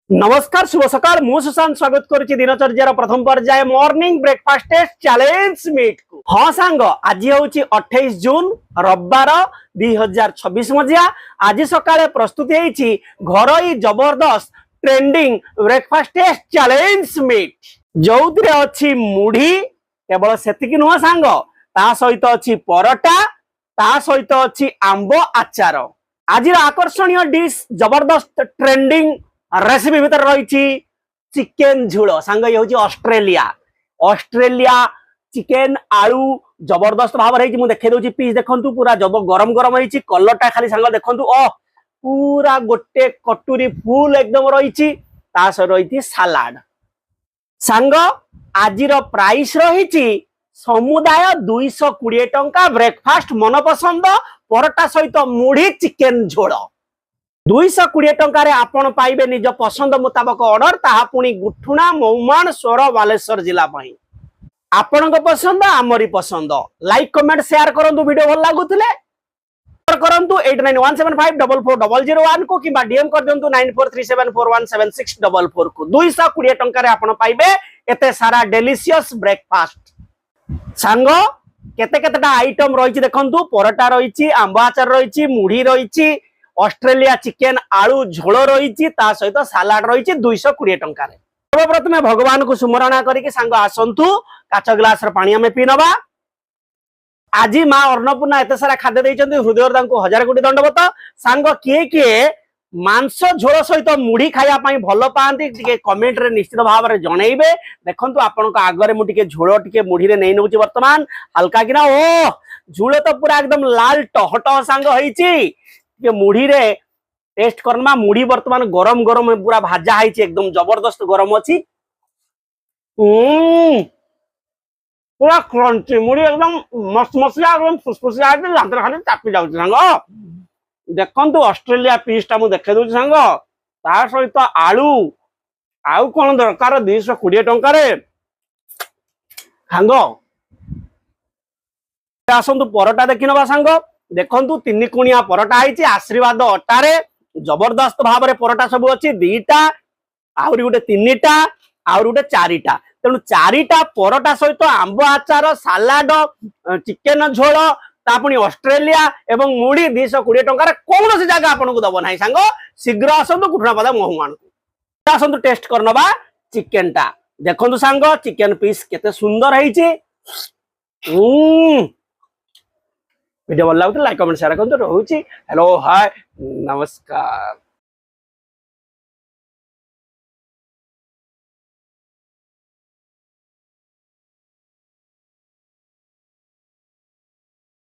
नमस्कार शुभ सकाळ मु सुशांत स्वागत करुच्ची दिनचर्यार प्रथम पर्याय morning breakfast taste challenge meet को। हाँ सांग आज हूँ 28 जून रविवार 2026 मजिया। आज सकाळे प्रस्तुति होती घरोई जबरदस्त trending breakfast taste challenge meet जो अच्छी मुढ़ी केवल सेतिकी नुह सांग ता सहित अच्छी परोटा ता सहित अच्छी आंब आचार। आज आकर्षणीय डिश जबरदस्त ट्रेंडिंग रेसिपी भीतर रही चिकेन झोल सांग ये हूँ ऑस्ट्रेलिया ऑस्ट्रेलिया चिकेन आलू जबरदस्त भाव रही देखे दूसरी पीस देखु पूरा जब गरम गरम रही कलरटा खाली सांग देखु पूरा गोटे कटोरी फुल एकदम रही रही सालाड सांग आज प्राइस रही समुदाय 220 टंका ब्रेकफास्ट मनपसंद परोटा सहित मुढ़ी चिकेन झोल 220 टंकार आपण पाइबे निज पसंद मुताबक ऑर्डर ताहा पुणी गुठुणा मौमान स्वर बालेश्वर जिला पई आपण पसंद आमरी पसंद लाइक कमेंट शेयर करंतु वीडियो भल लागुतले करंतु 8917544001 को किबा डीएम कर दियंतु 9437417644 को 220 टंकार आपण पाइबे एते सारा डेलीशियस ब्रेकफास्ट सांग केते केतेटा आइटम रहिछि देखंतु परोटा रहिछि आंबा आचार रहिछि मुढ़ी रहिछि ऑस्ट्रेलिया चिकेन आलू झोल रही सहित सालाड रही 220 टंकार। सर्वप्रथमे भगवान को सुमरणा करके सांग आसंतु काच ग्लास पानी आम पी नवा। आज माँ अन्नपूर्णा एत सारा खाद्य देइछन्ति हृदय हजार कोटी दंडवत। सांग किए किए मांस झोल सहित मुढ़ी खाया भल पाती कमेंट रे निश्चित भाव में जनइबे। देखंतु आपण आगे मुझे झोल टे मुढ़ी रे नहीं नौची वर्तमान हल्का किना ओ झोल तो पूरा एकदम लाल टहटह सांग होइछि मुढ़ी रे टेस्ट करमा। मुढ़ी वर्तमान गरम गरम पूरा भाजा है एकदम जबरदस्त गरम अच्छी पूरा क्रंची मुढ़ी एकदम मस्त मसला एकदम फुसफुसिया दांत खाली चापी जाउछ सांग। देखंतु ऑस्ट्रेलिया पीसटा मु देखे दउछ सांग ता सहित आलू आउ कोन दरकार 220 टंका रे सांग। आसंतु परोटा देखि नबा सांग देखंतु 3 कुणिया परोटा है आशीर्वाद अटारे जबरदस्त भाव में परोटा सब अच्छी 2टा आउरी गोटे 3टा आउरी गोटे 4टा तेणु 4टा परोटा सहित आंब आचार सालाड चिकेन झोल तापुणी ऑस्ट्रेलिया एवं मुढ़ी 220 टंकार कौन सी जगह आपन को दब ना सांग। शीघ्र आसतु कुटुनापदा मोहमान को आसतु टेस्ट करनबा चिकेन टा। देखंतु सांग चिकेन पीस केते सुंदर है। वीडियो भल लगे लाइक कमेंट शेयर करते। रोची हेलो हाय नमस्कार।